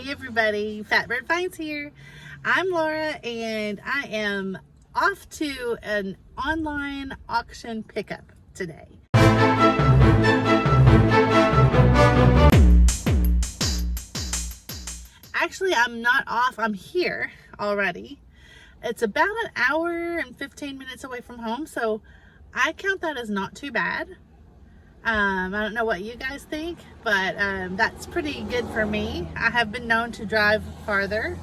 Hey everybody, Fatbird Finds here. I'm Laura and I am off to an online auction pickup today. Actually, I'm not off, I'm here already. It's about an hour and 15 minutes away from home, so I count that as not too bad. I don't know what you guys think, but that's pretty good for me. I have been known to drive farther,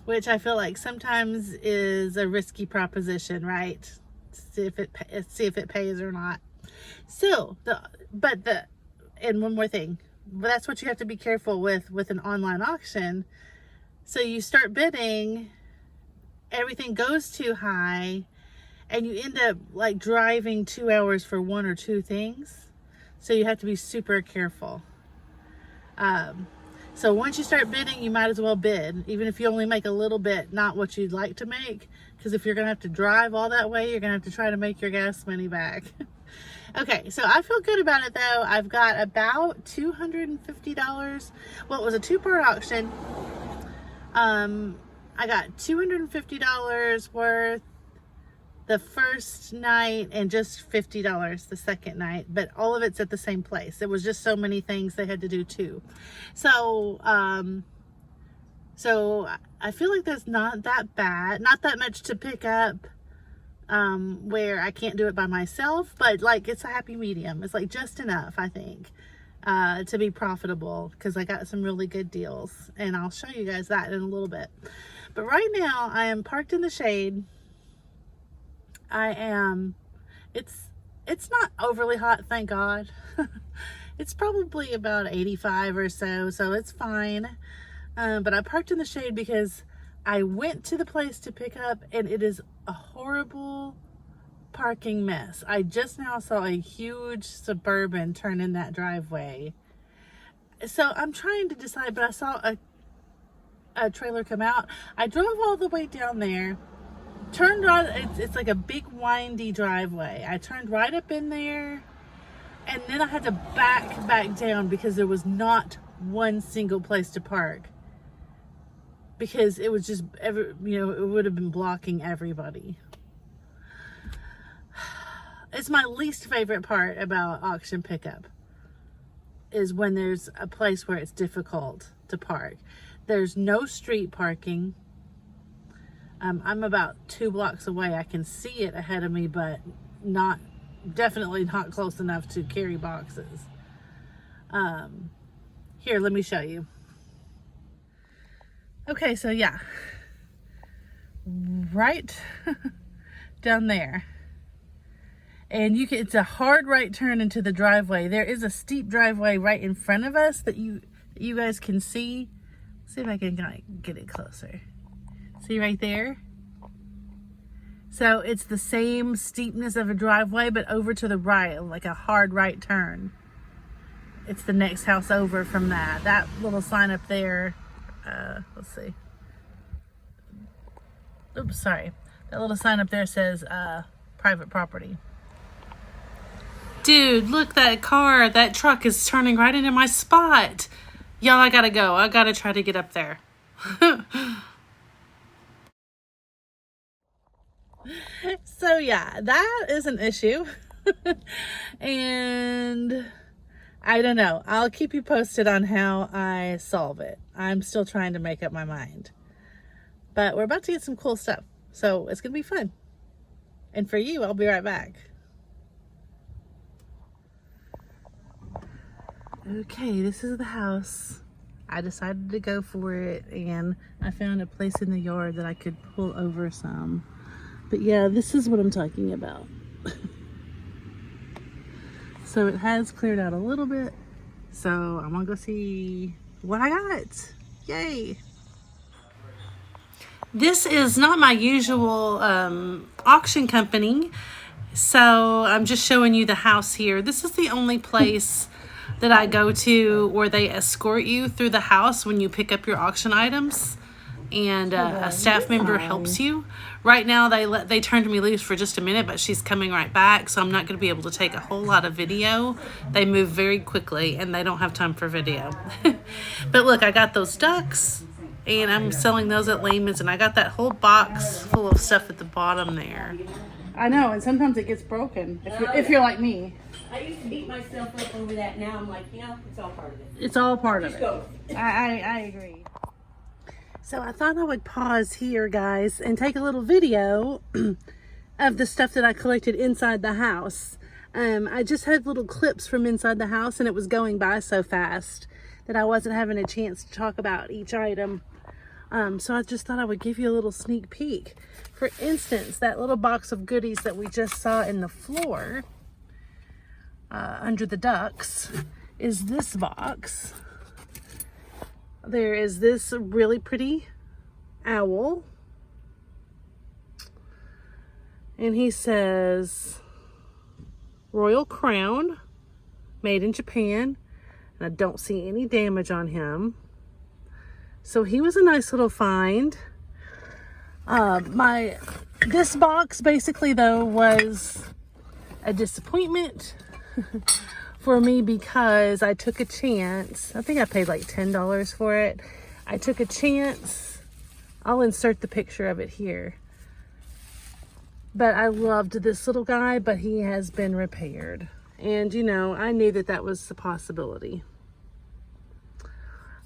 which I feel like sometimes is a risky proposition, right? See if it pays or not. So, and one more thing, but that's what you have to be careful with an online auction. So you start bidding, everything goes too high, and you end up like driving 2 hours for one or two things. So you have to be super careful. So once you start bidding, you might as well bid, even if you only make a little bit, not what you'd like to make, because if you're gonna have to drive all that way, you're gonna have to try to make your gas money back. Okay, so I feel good about it though. I've got about $250. Well, it was a two-part auction. I got $250 worth the first night and just $50 the second night, but all of it's at the same place. It was just so many things they had to do too. So so I feel like that's not that bad, not that much to pick up, where I can't do it by myself, but like it's a happy medium. It's like just enough, I think, to be profitable, because I got some really good deals, and I'll show you guys that in a little bit. But right now I am parked in the shade. It's not overly hot, thank God. It's probably about 85 or so, so it's fine. But I parked in the shade because I went to the place to pick up, and it is a horrible parking mess. I just now saw a huge Suburban turn in that driveway. So I'm trying to decide, but I saw a trailer come out. I drove all the way down there, turned right, it's like a big windy driveway. I turned right up in there, and then I had to back down because there was not one single place to park, because it was just it would have been blocking everybody. It's my least favorite part about auction pickup, is when there's a place where it's difficult to park. There's no street parking. I'm about 2 blocks away. I can see it ahead of me, but definitely not close enough to carry boxes. Here, let me show you. Okay, so yeah, right down there. And it's a hard right turn into the driveway. There is a steep driveway right in front of us that you guys can see. See if I can get it closer. See right there? So it's the same steepness of a driveway, but over to the right, like a hard right turn. It's the next house over from that. That little sign up there, let's see. Oops, sorry. That little sign up there says private property. Dude, look, that truck is turning right into my spot. Y'all, I gotta go. I gotta try to get up there. So yeah, that is an issue. And I don't know. I'll keep you posted on how I solve it. I'm still trying to make up my mind. But we're about to get some cool stuff, so it's gonna be fun. And for you, I'll be right back. Okay, this is the house. I decided to go for it, and I found a place in the yard that I could pull over some. But yeah, this is what I'm talking about. So it has cleared out a little bit. So I'm gonna go see what I got. Yay. This is not my usual auction company. So I'm just showing you the house here. This is the only place that I go to where they escort you through the house when you pick up your auction items. and a staff member helps you. Right now they turned me loose for just a minute, but she's coming right back, so I'm not going to be able to take a whole lot of video. They move very quickly and they don't have time for video. But look, I got those ducks and I'm selling those at Lehman's, and I got that whole box full of stuff at the bottom there. I know, and sometimes it gets broken if you're like me. I used to beat myself up over that. Now I'm like, it's all part of it. It's all part of it. Go. I agree. So I thought I would pause here, guys, and take a little video of the stuff that I collected inside the house. I just had little clips from inside the house, and it was going by so fast that I wasn't having a chance to talk about each item. So I just thought I would give you a little sneak peek. For instance, that little box of goodies that we just saw in the floor under the ducks is this box. There is this really pretty owl, and he says Royal Crown, made in Japan, and I don't see any damage on him. So he was a nice little find. This box basically though was a disappointment for me because I took a chance. I think I paid like $10 for it. I took a chance. I'll insert the picture of it here. But I loved this little guy, but he has been repaired. And you know, I knew that that was a possibility.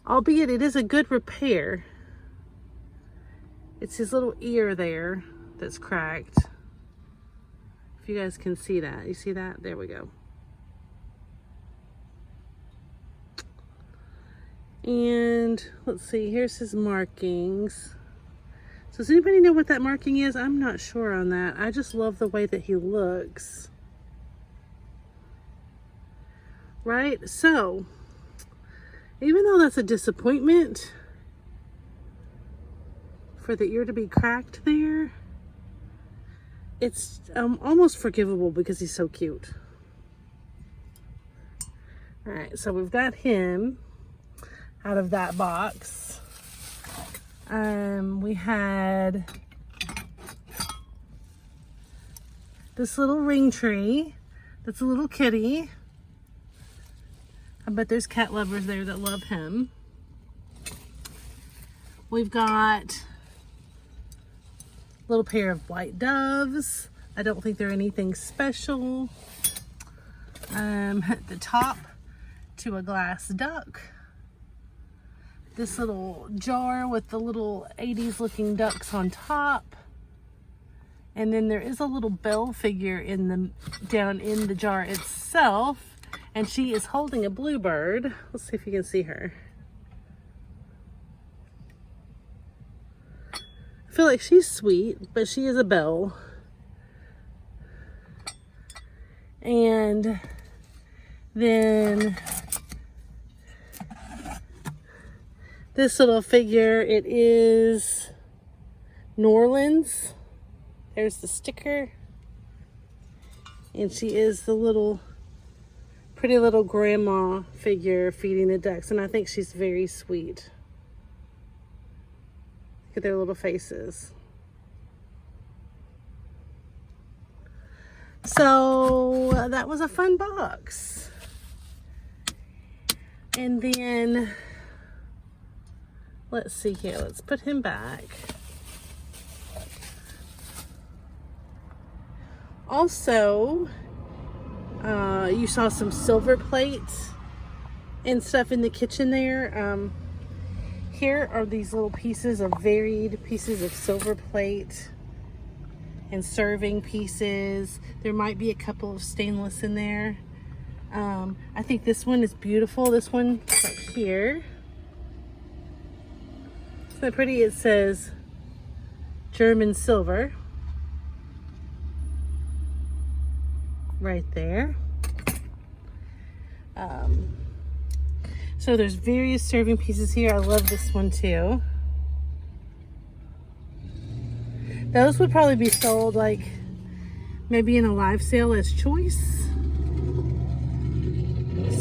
Albeit it is a good repair. It's his little ear there that's cracked. If you guys can see that. You see that? There we go. And let's see, here's his markings. So does anybody know what that marking is? I'm not sure on that. I just love the way that he looks. Right? So, even though that's a disappointment for the ear to be cracked there, it's almost forgivable because he's so cute. All right, so we've got him out of that box. We had this little ring tree that's a little kitty. I bet there's cat lovers there that love him. We've got a little pair of white doves. I don't think they're anything special. At the top to a glass duck. This little jar with the little 80s looking ducks on top. And then there is a little bell figure down in the jar itself. And she is holding a bluebird. Let's see if you can see her. I feel like she's sweet, but she is a belle. And then this little figure, it is New Orleans. There's the sticker. And she is the pretty little grandma figure feeding the ducks. And I think she's very sweet. Look at their little faces. So that was a fun box. And then, let's see here. Let's put him back. Also, you saw some silver plates and stuff in the kitchen there. Here are these little pieces of varied pieces of silver plate and serving pieces. There might be a couple of stainless in there. I think this one is beautiful. This one right here. Isn't that pretty? It says German silver right there. So there's various serving pieces here. I love this one too. Those would probably be sold like maybe in a live sale as choice.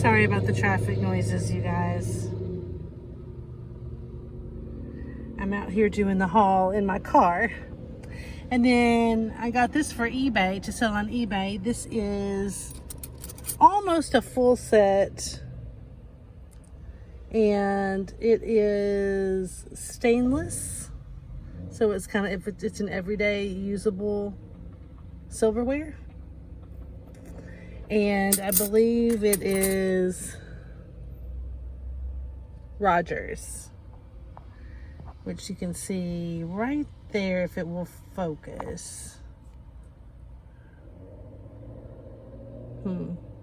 Sorry about the traffic noises, you guys. I'm out here doing the haul in my car. And then I got this for eBay, to sell on eBay. This is almost a full set. And it is stainless. So it's kind of, it's an everyday usable silverware. And I believe it is Rogers, which you can see right there if it will focus.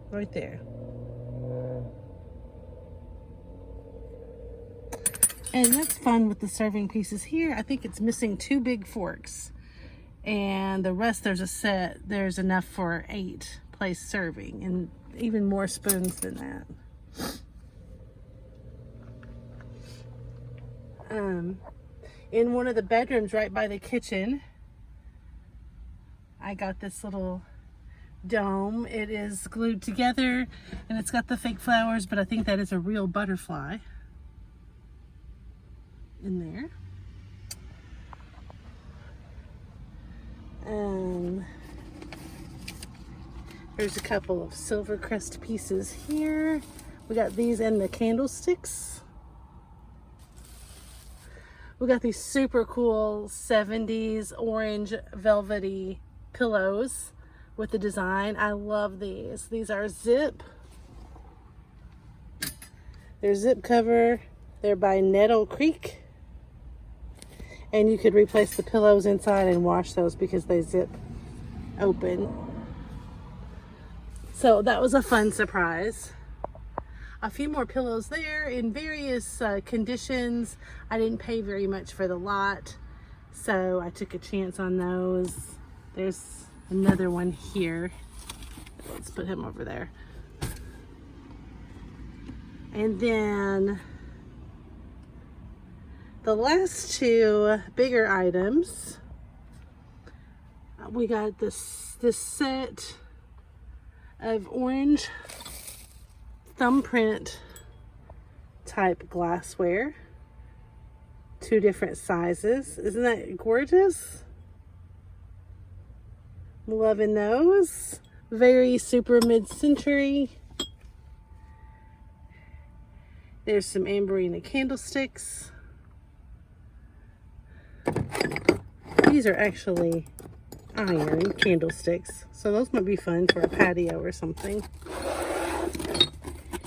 Right there. And that's fun with the serving pieces here. I think it's missing 2 big forks. And the rest, there's a set, there's enough for 8 place serving, and even more spoons than that. In one of the bedrooms right by the kitchen, I got this little dome. It is glued together and it's got the fake flowers, but I think that is a real butterfly in there. There's a couple of silver crest pieces here. We got these and the candlesticks. We got these super cool 70s orange velvety pillows with the design. I love these. These are zip. They're zip cover. They're by Nettle Creek. And you could replace the pillows inside and wash those because they zip open. So that was a fun surprise. A few more pillows there in various conditions. I didn't pay very much for the lot, so I took a chance on those. There's another one here. Let's put him over there. And then the last 2 bigger items, we got this set of orange thumbprint type glassware, 2 different sizes. Isn't that gorgeous? Loving those. Very super mid-century. There's some Amberina candlesticks. These are actually iron candlesticks, so those might be fun for a patio or something.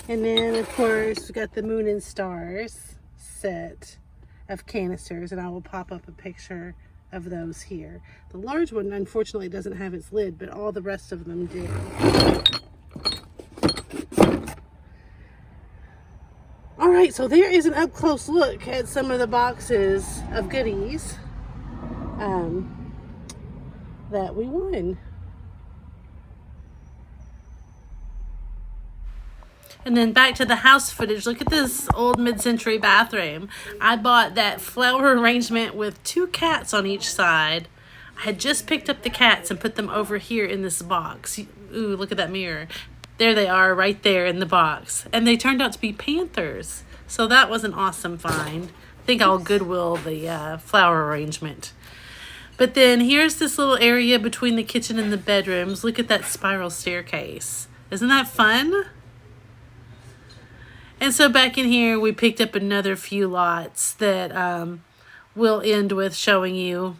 And then, of course, we got the Moon and Stars set of canisters, and I will pop up a picture of those here. The large one, unfortunately, doesn't have its lid, but all the rest of them do. All right, so there is an up-close look at some of the boxes of goodies that we won. And then back to the house footage. Look at this old mid-century bathroom. I bought that flower arrangement with 2 cats on each side. I had just picked up the cats and put them over here in this box. Ooh, look at that mirror. There they are right there in the box. And they turned out to be panthers. So that was an awesome find. I think I'll Goodwill the flower arrangement. But then here's this little area between the kitchen and the bedrooms. Look at that spiral staircase. Isn't that fun? And so back in here, we picked up another few lots that we'll end with showing you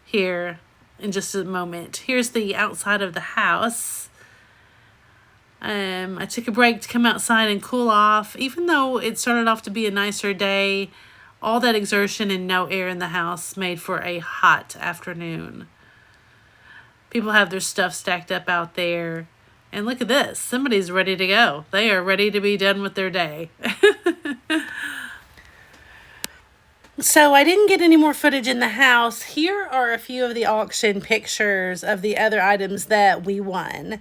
here in just a moment. Here's the outside of the house. I took a break to come outside and cool off. Even though it started off to be a nicer day, all that exertion and no air in the house made for a hot afternoon. People have their stuff stacked up out there. And look at this. Somebody's ready to go. They are ready to be done with their day. So I didn't get any more footage in the house. Here are a few of the auction pictures of the other items that we won.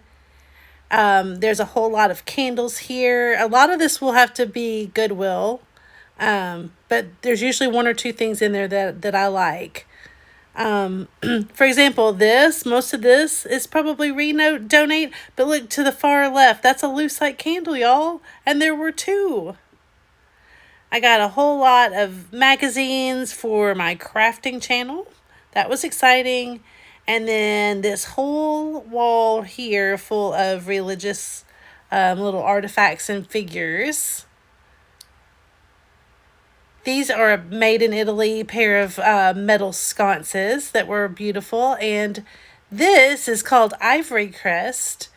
There's a whole lot of candles here. A lot of this will have to be Goodwill. But there's usually 1 or 2 things in there that I like. For example, most of this is probably donate, but look to the far left. That's a lucite candle, y'all. And there were 2. I got a whole lot of magazines for my crafting channel. That was exciting. And then this whole wall here full of religious little artifacts and figures. These are a made in Italy pair of metal sconces that were beautiful. And this is called Ivory Crest.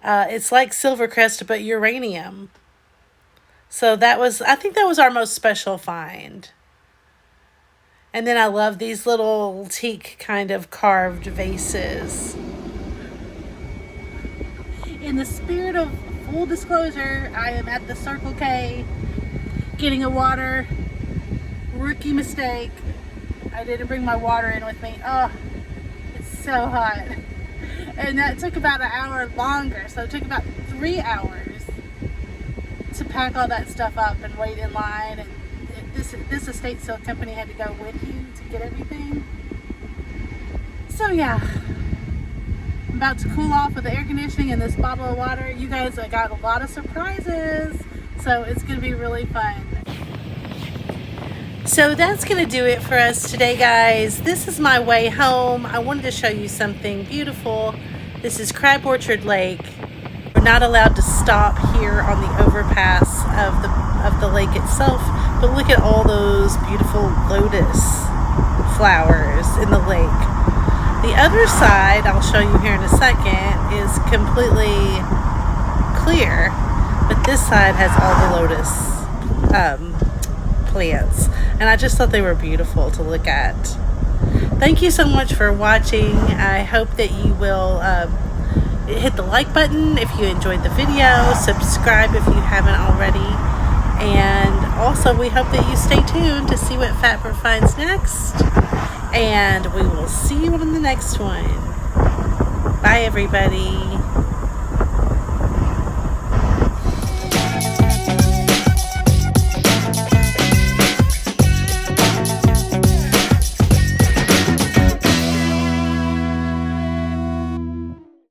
It's like Silver Crest, but uranium. So I think that was our most special find. And then I love these little teak kind of carved vases. In the spirit of full disclosure, I am at the Circle K getting a water. Rookie mistake. I didn't bring my water in with me. Oh, it's so hot. And that took about an hour longer. So it took about 3 hours to pack all that stuff up and wait in line. And this estate sale company had to go with you to get everything. So yeah, I'm about to cool off with the air conditioning and this bottle of water. You guys, I got a lot of surprises. So it's going to be really fun. So that's going to do it for us today, guys. This is my way home. I wanted to show you something beautiful. This is Crab Orchard Lake. We're not allowed to stop here on the overpass of the lake itself, but look at all those beautiful lotus flowers in the lake. The other side, I'll show you here in a second, is completely clear, but this side has all the lotus plants, and I just thought they were beautiful to look at. Thank you so much for watching. I hope that you will hit the like button if you enjoyed the video, subscribe if you haven't already, and also we hope that you stay tuned to see what Fatbert finds next, and we will see you on the next one. Bye everybody.